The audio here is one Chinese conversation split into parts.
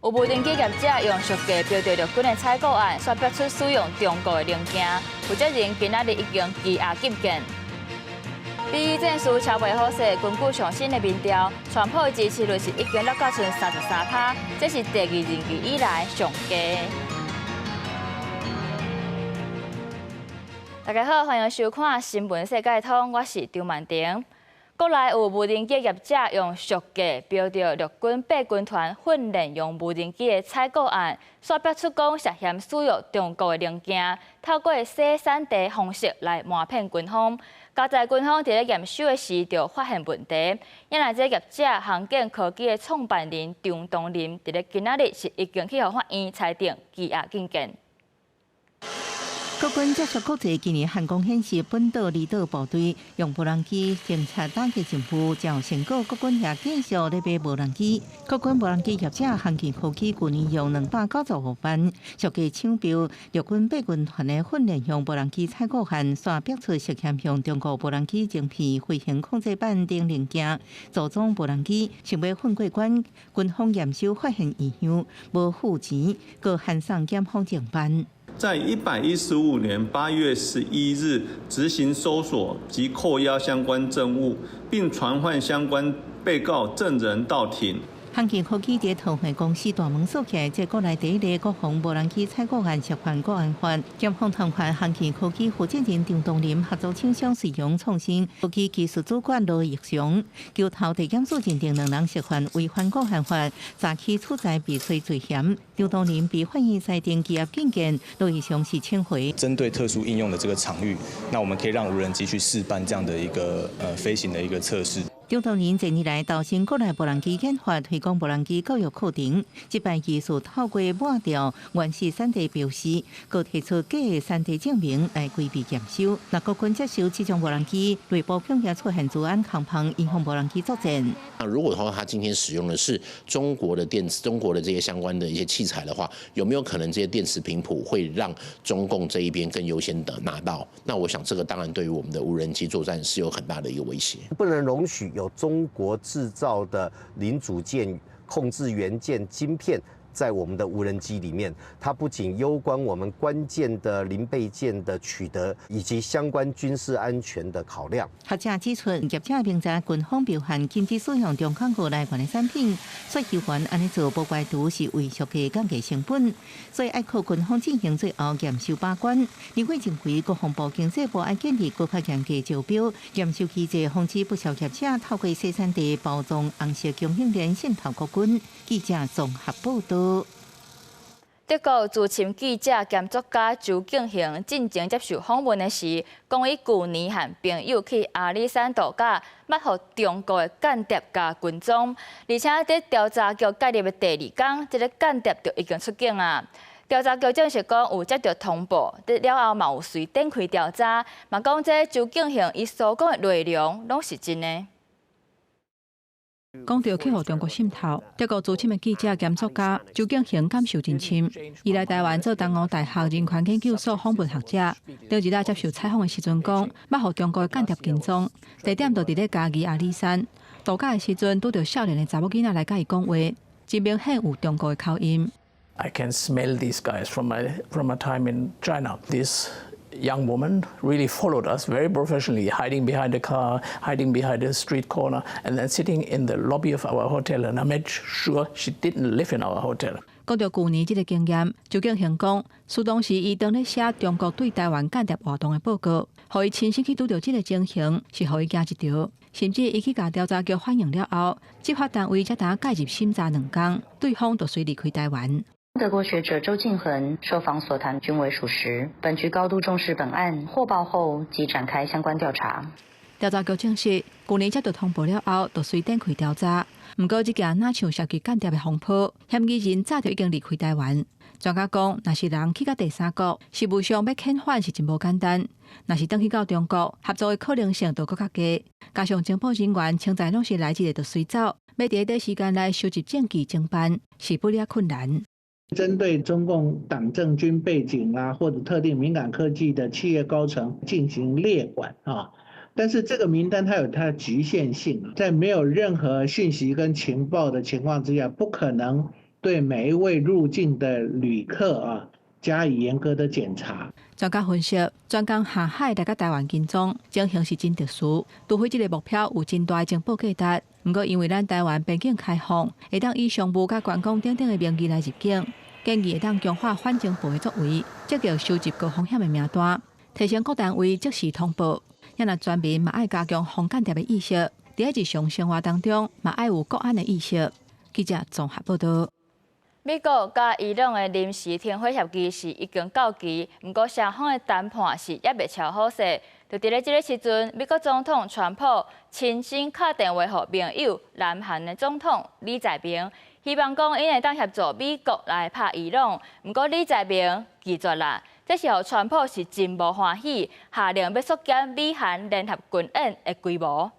有無登記業者用俗價標掉陸軍的採購案，刷標出使用中國的零件，負責人今仔日已經羈押禁見。比戰事超袂好勢，根據上新的民調，川普支持率是已經落到剩33%，這是第二任期以來上低。大家好，歡迎收看新聞世界通，我是張曼婷。國內有無人機業者用俗價標掉陸軍八軍團訓練用無人機的採購案，刷標出講涉嫌使用中國的零件，透過洗產地方式來瞞騙軍方。加在軍方在驗收的時就發現問題，因為這業者航健科技的創辦人張東林，在今仔日是已經去互法院裁定羈押禁見。國軍接續國際今年漢光演習，本島離島部隊用無人機偵察打擊情報，照成果國軍也繼續在買無人機。國軍無人機業者航健科技去年用295萬，俗價搶標陸軍八軍團的訓練用無人機採購案，刷標出涉嫌向中國無人機精闢飛行控制板等零件組裝無人機，想要混過關，軍方驗收發現異樣，無付錢，各函送檢方偵辦。在115年8月11日執行搜索及扣押相關證物，並傳喚相關被告證人到庭。航健科技在桃園公司大門鎖起，這國內第一例國防無人機採購案涉犯國安法。檢方傳喚航健科技負責人張東林、合作廠商瑞陽創新科技技術主管羅奕雄，求頭地檢署認定兩人涉犯違反國安法，詐欺處財避稅罪嫌。張東林被法院裁定羈押禁見，羅奕雄是撤回。針對特殊應用的這個場域，那我們可以讓無人機去試辦這樣的一個飛行的一個測試。張東林近年來導申國內無人機研發、推廣無人機教育課程，這擺技術透過抹掉原始產地標識，佮提出假的產地證明來規避驗收。那國軍接收這種無人機，內部表現出現資安空旁影響無人機作戰。那如果說他今天使用的是中國的電池、中國的這些相關的一些器材的話，有沒有可能這些電池頻譜會讓中共這一邊更優先的拿到？那我想這個當然對於我們的無人機作戰是有很大的一個威脅，不能容許有中國製造的零組件、控制元件、晶片在我們的無人機裡面，它不僅攸關我們關鍵的零備件的取得，以及相關軍事安全的考量。學者指出，業者評價軍方表現禁止使用中國國內原的產品，說機關安尼做無怪圖是為俗價降低成本，所以要靠軍方進行最後驗收把關。另外，認為國防部經濟部要建立國家嚴格招標驗收機制，防止不肖業者透過生產地包裝紅色供應鏈滲透國軍。記者綜合報道。德國資深記者兼作家周敬行進前接受訪問的時，講伊舊年和朋友去阿里山度假，捌互中國的間諜加軍裝，而且在調查局介入的第二天，這個間諜就已經出境啊。調查局證實講有接到通報，了後嘛有隨展開調查，嘛講這周敬行伊所講的內容攏是真的。講到去互中國滲透，德國資深的記者兼作家周敬行感受真深。伊來台灣做東吳大學人權研究所訪問學者，當日來接受採訪的時陣講，捌互中國的間諜跟蹤，地點就佇咧嘉義阿里山度假的時陣，拄到少年的查某囡仔來甲伊講話，真明顯有中國的口音。I can smell these guys from my time in China. This young woman really followed us very professionally, hiding behind the car, hiding behind the street corner, and then sitting in the lobby of our hotel. And I made sure she didn't live in our hotel. 講到舊年這個經驗，周敬行講，蘇當時伊當咧寫中國對台灣間諜活動的報告，互伊親身去拄到這個情形，是互伊驚一跳。甚至伊去甲調查局反映了後，執法單位才當介入審查2天，對方就隨離開台灣。德國學者周敬恆受訪所談均為屬實，本局高度重視本案，獲報後即展開相關調查。調查局證實，去年接到通報了後，就隨展開調查。不過，這件若像涉及間諜的風波，嫌疑人早就已經離開台灣。專家講，若是人去到第三國，實務上要遣返是真無簡單。若是轉去到中國，合作的可能性就更加低。加上情報人員清在攏是來自就隨走，要在短時間內收集證據偵辦，是不了困難。針對中共黨政軍背景啊，或者特定敏感科技的企業高層進行列管啊，但是這個名單它有它的局限性，在沒有任何訊息跟情報的情況之下，不可能對每一位入境的旅客啊加以嚴格的檢查。專家分析，專工下海來到台灣跟蹤，情形是真特殊，除非這個目標有真大的情報價值。不過因為咱台灣邊境開放，會當以商務甲觀光等等的名義來入境，建議會當強化反情報的作為，積極收集高風險的名單，提升各單位即時通報。也若全民嘛愛加強防間諜的意識，在日常生活當中嘛愛有國安的意識。記者綜合報道。美國甲伊朗的臨時停火協議是已經到期，不過雙方的談判是也未朝好勢。就在這個時陣，美國總統川普親身打電話給盟友南韓的總統李在明，希望講因會當協助美國來拍伊朗。不過李在明拒絕啦，這時候川普是真無歡喜，下令要縮減美韓聯合軍演的規模。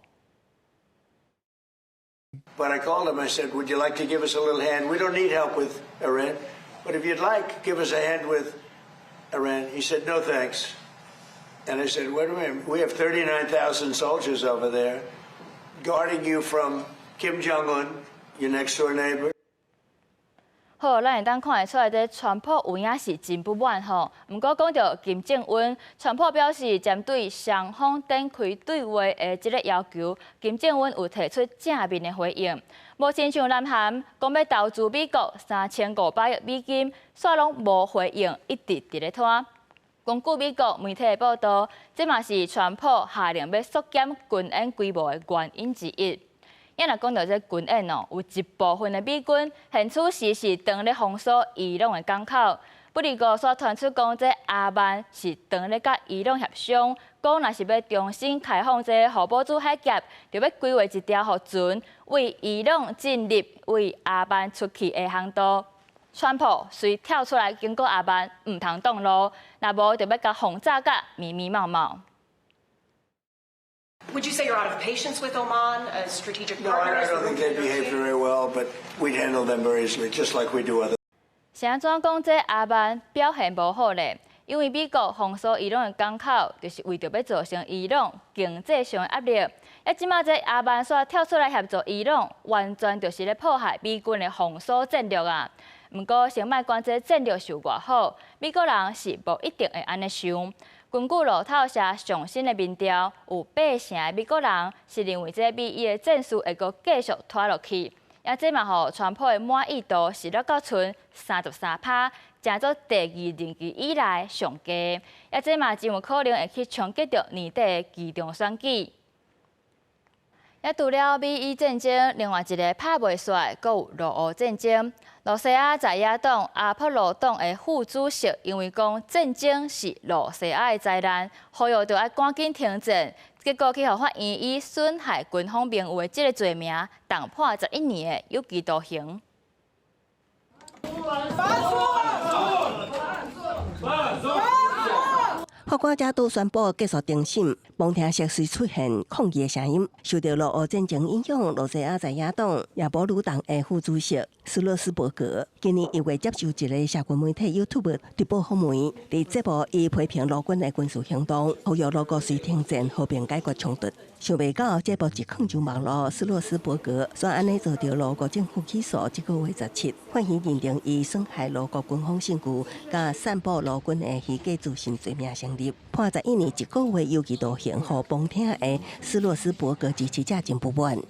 But I called him, I said, would you like to give us a little hand? We don't need help with Iran, but if you'd like, give us a hand with Iran. He said, no thanks. And I said, wait a minute, we have 39,000 soldiers over there guarding you from Kim Jong-un, your next door neighbor. 好，咱会当看得出來，這川普有影是真不滿吼。不過講到金正恩，川普表示針對雙方展開對話的這個要求，金正恩有提出正面的回應。目前像南韓講要投資美國3500億美金，煞攏無回應，一直佇咧拖。根據美國媒體的報道，這嘛是川普下令要縮減軍演規模的原因之一。也若講到這軍演哦，有一部分的美軍現此時是當咧封鎖伊朗的港口。不離過所傳出講，這阿曼是當咧甲伊朗協商，講若是要重新開放這荷寶茲海峽，就要規劃一條互船為伊朗進入、為阿曼出去的航道。川普隨跳出來經過阿曼，唔通動路，若無就要甲轟炸甲密密麻麻。Would you say you're out of patience with Oman as strategic partners? No, I don't think they behave very well, but we'd handle them very easily, just like we do others. 是安怎講？這阿曼表現無好咧，因為美國封鎖伊朗的港口，就是為着要造成伊朗經濟上的壓力。即馬這阿曼煞跳出來協助伊朗，完全就是咧破壞美軍的封鎖戰略啊！不過，先莫管這戰略是偌好，美國人是無一定會安尼想。根據路透社上新的民調，有8成的美國人是認為這美伊的戰事會閣繼續拖落去。也這嘛，互川普的滿意度是落到剩33%，成做第2任期以來上低。也這嘛，真有可能會去衝擊到年底的期中選舉。也除了美伊戰爭，另外一個拍袂煞，閣有羅俄戰爭。羅西亞在野黨阿波羅黨的副主席因為講戰爭是羅西亞的災難，呼籲着要趕緊停戰。結果去互法院以損害軍方名譽的這個罪名，重判11年的有期徒刑。法官再度宣布結束庭審，旁聽室雖出現抗議的聲音。受到羅俄戰爭影響，羅西亞在野黨亞波魯黨的副主席斯洛斯伯格今年1月接受一個社群媒體 YouTube 直播訪問，在節目伊批評羅軍的軍事行動，呼籲羅國須停戰和平解決衝突。想袂到節目一放就網絡，斯洛斯伯格煞安尼遭到羅國政府起訴，這個月17，判刑認定伊損害羅國軍方信譽，甲散布羅軍的虛假資訊罪名成立，判11年1個月有期徒刑。和旁聽的斯洛斯伯格支持者真不滿。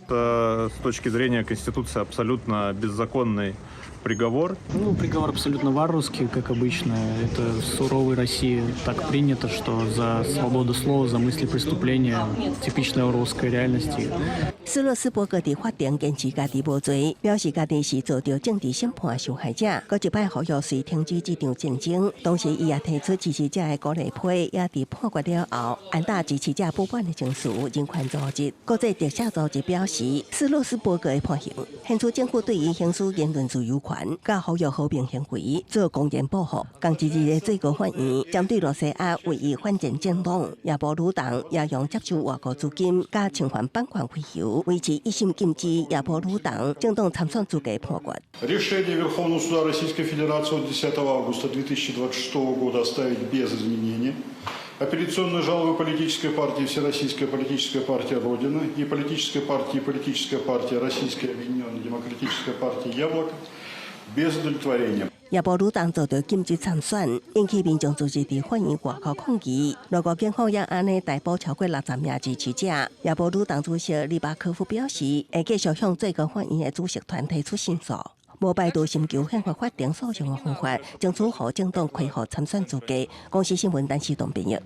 С точки зрения Конституции абсолютно беззаконный приговор. Приговор абсолютно варварский, как обычно. Это в суровой России так принято, что за свободу слова, за мысли преступления типичная русская реальность. 斯洛斯伯格在法庭堅持家己無罪，表示家己是遭到政治審判受害者。閣一擺呼籲須停止這場戰爭。同時，伊也提出支持者的鼓勵批，也在判決了後，安打支持者不滿的情緒。人權組織、國際特赦組織表示，斯洛斯伯格的判刑，顯出政府對於行使言論自由權，甲呼籲和平行為做公然保護。同一日的最高法院針對羅西亞為伊反戰政黨亞波魯黨也用接受外國資金，甲侵犯版權為由，維持一審禁止亞波魯黨政黨參選資格判決。Решение Верховного суда Российской Федерации от 10 августа 2026 года оставить без изменения апелляционную жалобу политической партии Всероссийская политическая партия Родина и политической партии Российская Объединенная Демократическая партия Яблоко без удовлетворения. 也無女黨做到禁止參選，引起民眾支持佇法院外口抗議。如果警方也安尼逮捕超過60名支持者，也無女黨主席利巴科夫表示，會繼續向最高法院的主席團提出申訴，無拜讀尋求憲法法庭訴訟的方法，爭取予政黨恢復參選資格。公視新聞陳時東編譯。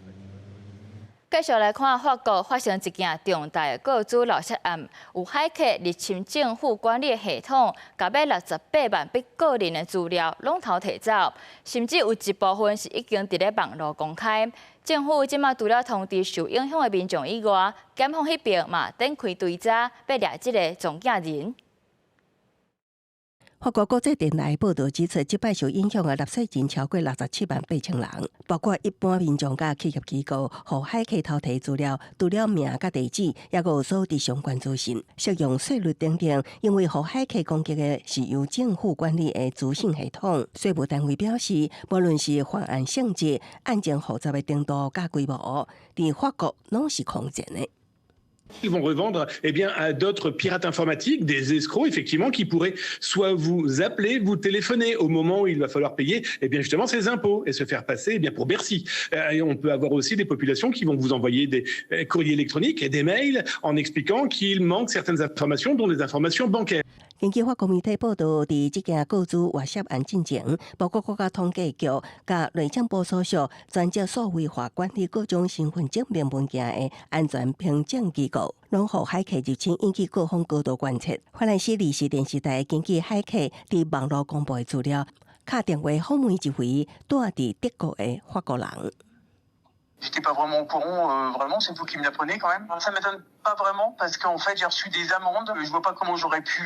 繼續來看法國發生一件重大的個資盜竊案，有駭客入侵政府管理系統，甲要68萬筆個人的資料攏偷摕走，甚至有一部分是已經佇咧網絡公開。政府即馬除了通知受影響的民眾以外，檢方迄邊嘛展開追查，要抓這個藏鏡人。法國國際電台報道指出，即擺受影響的納稅人超過67萬8千人，包括一般民眾甲企業機構，互駭客偷摕資料，除了名甲地址，也有所有相關資訊，適用稅率等等。因為互駭客攻擊的是由政府管理的資訊系統，稅務單位表示，無論是犯案性質、案件複雜的程度甲規模，佇法國攏是空前的。Ils vont revendre à d'autres pirates informatiques, des escrocs effectivement qui pourraient soit vous appeler, vous téléphoner au moment où il va falloir payer justement ces impôts et se faire passer pour Bercy. Et on peut avoir aussi des populations qui vont vous envoyer des courriers électroniques et des mails en expliquant qu'il manque certaines informations, dont des informations bancaires. 根據法國媒體報道，佇這件個資外泄案進前，包括國家統計局甲內政部所屬專責數位化管理各種身份證明文件的安全評鑑機構，攏互駭客入侵引起各方高度關切。法蘭西利士電視台根據駭客佇網絡公布的資料，敲電話訪問一位住佇德國的法國人。J'étais pas vraiment au courant, vraiment, c'est vous qui me l'apprenez quand même. Ça m'étonne pas vraiment parce qu'en fait j'ai reçu des amendes. Je vois pas comment j'aurais pu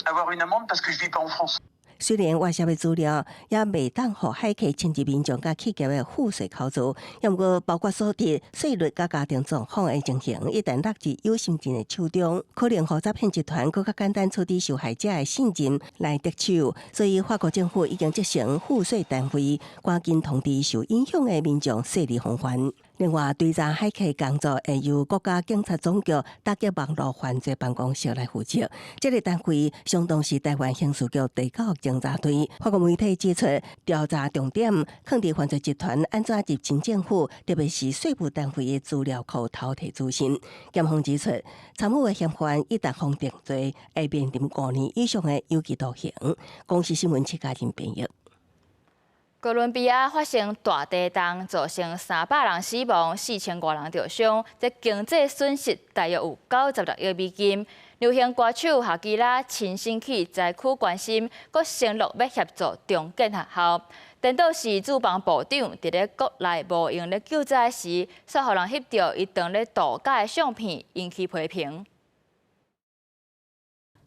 avoir une amende parce que je vis pas en France. 雖然外泄的資料也未當互駭客牽制民眾甲企業的賦稅扣除，也毋過包括所得稅率甲家庭狀況的情形，一旦落入有心人的手中，可能互詐騙集團更較簡單處理受害者的信任來得手。所以法國政府已經責成賦稅單位趕緊通知受影響的民眾設立防範。另外，追查駭客工作會由國家警察總局打擊網絡犯罪辦公室來負責。這個單位相當是台灣刑事局第9偵查隊。法國媒體指出，調查重點放佇犯罪集團安怎入侵政府，特別是稅務單位的資料庫偷摕資訊。檢方指出，參與的嫌犯一旦封定罪，會面臨5年以上的有期徒刑。公視新聞戚家庭編譯。哥倫比亞發生大地震，造成300人死亡，4000多人受傷，這經濟損失大約有96億美金。流行歌手夏基拉親身去災區關心，佮承諾要協助重建學校。顛倒是駐邦部長佇咧國內無用咧救災時，煞互人翕到伊當咧度假的相片，引起批評。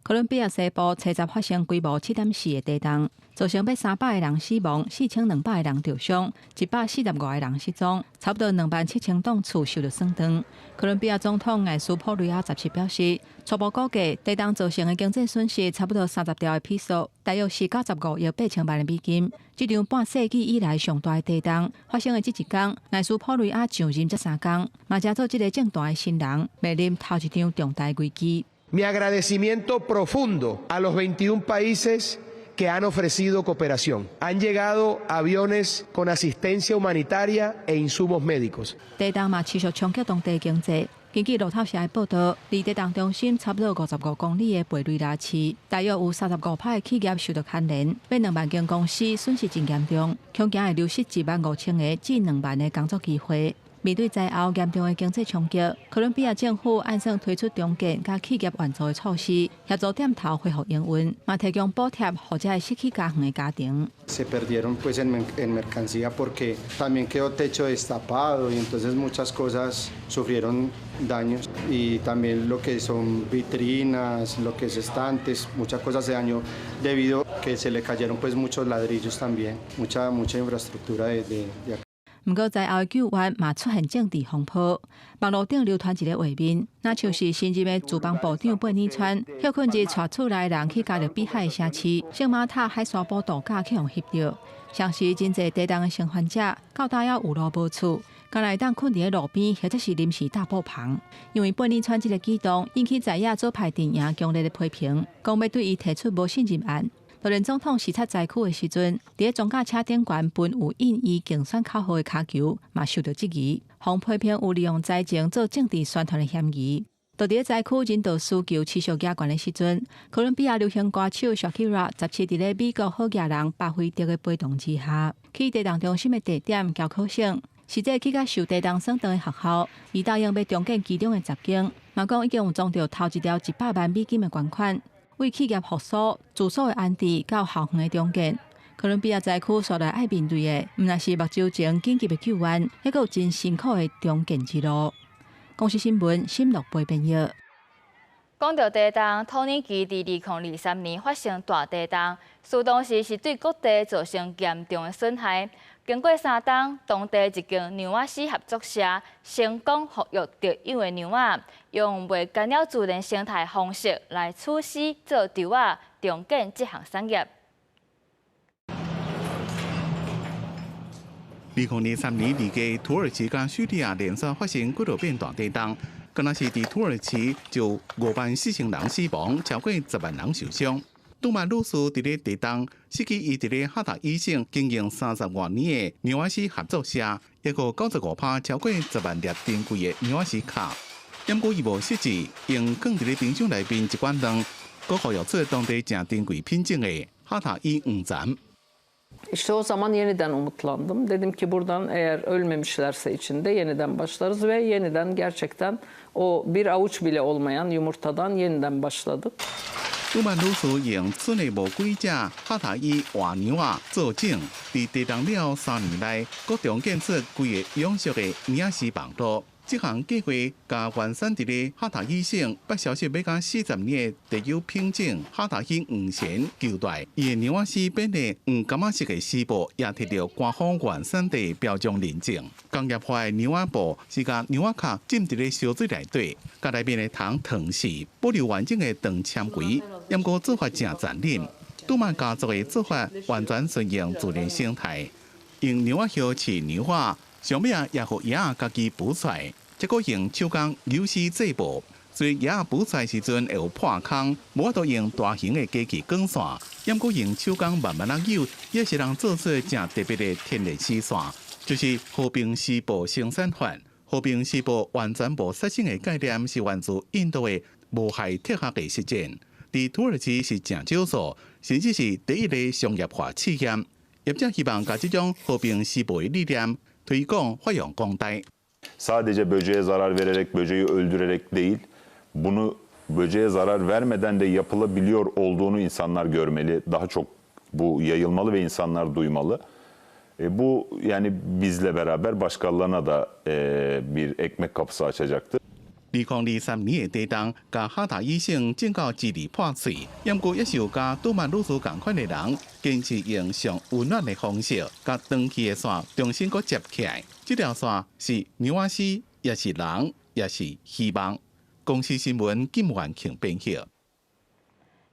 哥倫比亞西部七集發生規模7.4的地震，造成約300個人死亡，4200個人受傷，145個人失蹤，差不多27000棟厝受到損傷。哥倫比亞總統艾斯普雷亞17表示，初步估計地震造成的經濟損失差不多30條的比索，大約是95億8千萬的美金。這場半世紀以來上大的地震發生的這一天，艾斯普雷亞上任這3天，嘛才做這個正大的新人，面臨頭一場重大危機。Mi agradecimiento profundo a los 21 países que han ofrecido cooperación. Han llegado aviones con asistencia humanitaria e insumos médicos. 地震嘛持續衝擊當地經濟。根據路透社的報道，離地震中心差不多55公里的貝雷拉市，大約有35%的企業受到牽連，約2萬間公司損失真嚴重，恐驚會流失15000個至2萬的工作機會。面對災後嚴重的經濟衝擊，哥倫比亞政府按算推出重建甲企業援助的措施，協助店頭恢復營運，嘛提供補貼予這失去家園的家庭。Se perdieron pues en mercancía porque también quedó techo destapado y entonces muchas cosas sufrieron daños y también lo que son vitrinas, lo que es estantes, muchas cosas se dañó debido que se le cayeron pues muchos ladrillos también, mucha infraestructura de acá. 不過，災後的救援嘛出現政治風波，網絡頂流傳一個畫面，那就是新任的駐邦部長貝爾川，歇困日帶厝內人去加勒比海城市聖馬塔海沙堡度假去互翕到，像是真濟地震的生還者，到大還有路無厝，敢來當困佇路邊或者是臨時大埔棚。因為貝爾川這個舉動引起在野左派陣營強烈的批評，講要對伊提出無信任案。到連總統視察災區的時陣，佇個裝甲車頂懸分有印伊競選口號的卡球，嘛受到質疑，防批評有利用災情做政治宣傳的嫌疑。到佇個災區人道需求持續加懸的時陣，哥倫比亞流行歌手 Shakira 17佇個美國好野人巴菲特的陪同之下，去地動中心的地點交考生。實際去甲受地動損傷的學校，伊答應要重建其中的雜景，嘛講已經有裝着頭一條100萬美金的捐款。為企業復甦、住宿的安置到校園的重建，哥倫比亞災區所來愛面對的，毋但是目睭前緊急的救援，還有真辛苦的重建之路。公視新聞新樂培編譯。講到地動，土耳其佇2023年發生大地動，蘇當時是對各地造成嚴重的損害。經過3冬，當地一間紐瓦斯合作社成功復育特有的紐瓦，用袂干擾自然生態方式來處死做稻仔，重建這項產業。2023年2月，土耳其甲敘利亞連續發生幾多變大地動，敢若是佇土耳其就54000人死亡，超過10萬人受傷。杜曼魯斯佇個地動，失去伊佇個哈達伊省經營30多年的紐瓦斯合作社，一個95%超過10萬粒珍貴的紐瓦斯卡。因過伊無失志，用放佇個冰箱內面一罐湯，佫復育出當地正珍貴品種的哈達伊黃鱔。İşte o zaman yeniden umutlandım. Dedim ki buradan eğer ölmemişlerse içinde yeniden başlarız ve yeniden gerçekten o bir avuç bile olmayan yumurtadan yeniden başladık. 杜曼魯斯用村內無幾隻哈達伊活牛仔做種，佇地動了3年內，佫重建出規個養殖的鳥絲網絡。這項計劃甲原產佇個哈達伊省8消息要甲40年的特有品種哈達伊黃鱔球帶，伊的牛仔絲變的黃柑仔色的絲布，也摕到官方原產地標章認證。工業化的牛仔布是甲牛仔殼浸佇個燒水內底，甲內面的糖糖絲，保留完整的長纖維。不過做法真殘忍，杜曼家族的做法完全順應自然生態，用牛仔葉飼牛仔。上尾也予鴨家己捕出來，結果用手工扭絲製布，所以鴨捕出來時陣會有破空，無法度用大型的機器捲線，抑過用手工慢慢扭，也是能做出正特別的天然絲線，就是和平絲布生產法。和平絲布完全無殺生的概念，是源自印度的無害鐵學的實踐，佇土耳其是正少數，甚至是第一個商業化企業。業者希望把這種和平絲布的理念推廣發揚光大。Sadece böceğe zarar vererek, böceği öldürerek değil, bunu böceğe zarar vermeden de yapılabiliyor olduğunu insanlar görmeli. Daha çok bu yayılmalı ve insanlar duymalı. Bu yani bizle beraber başkalarına da bir ekmek kapısı açacaktır. 2023年的地動，甲哈達伊省政教治理破碎，不過也是有甲杜曼魯斯同款的人，堅持用上溫暖的方式，甲長期的線重新擱接起來。這條線是牛仔絲，也是人，也是希望。公視新聞金元慶編輯。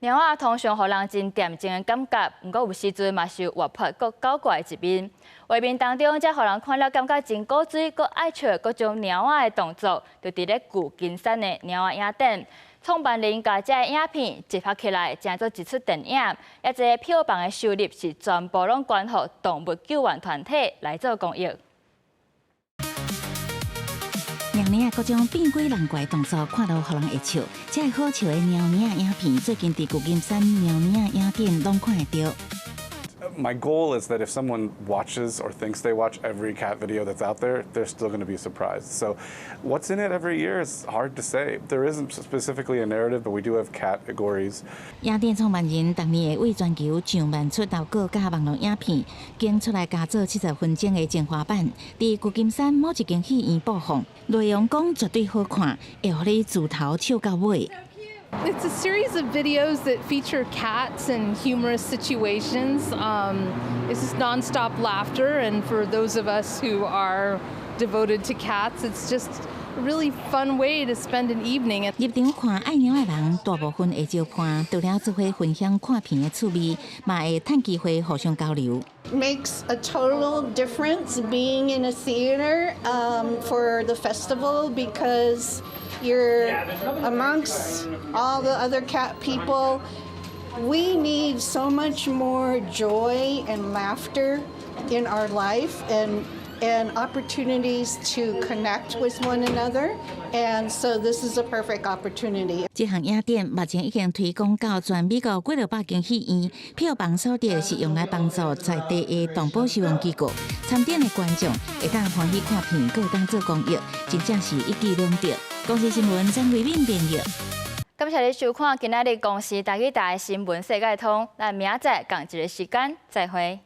貓仔通常予人真恬靜的感覺，不過有時陣嘛是有活潑佮搞怪的一面。畫面當中，才予人看了感覺真古錐，佮愛笑各種貓仔的動作，就佇咧舊金山的貓仔影展。創辦人把這影片集合起來，成做一出電影。也這票房的收入是全部攏捐予動物救援團體來做公益。貓仔各種變鬼難怪動作，看到予人會笑。這個好笑的貓仔影片，最近佇舊金山貓仔影展攏看會到。My goal is that if someone watches or thinks they watch every cat video that's out there, they're still going to be surprised. So what's in it every year is hard to say. There isn't specifically a narrative, but we do have categories. 影展創辦人當年會為全球上萬出投稿加網絡影片，揀出來加做70分鐘的精華版，佇舊金山某一間戲院播放。內容講絕對好看，會讓你自頭笑到尾。It's a series of videos that feature cats in humorous situations. It's just nonstop laughter, and for those of us who are devoted to cats, it's just a really fun way to spend an evening. 入場看愛貓的人，大部分會照看，除了只會分享看片的趣味，嘛會趁機會互相交流。Makes a total difference being in a theater for the festival because you're amongst all the other cat people. We need so much more joy and laughter in our life and opportunities to connect with one another. And so this is a perfect opportunity. 这项影展目前已經推廣到全美國幾600間戲院，票房所得是用來幫助在地的動保收容機構。參展的觀眾會當歡喜看片，閣會當做公益，真正是一舉兩得。公視新聞張慧敏編譯。感謝你收看今仔日公視台語台新聞世界通，咱明仔載同一個時間再會。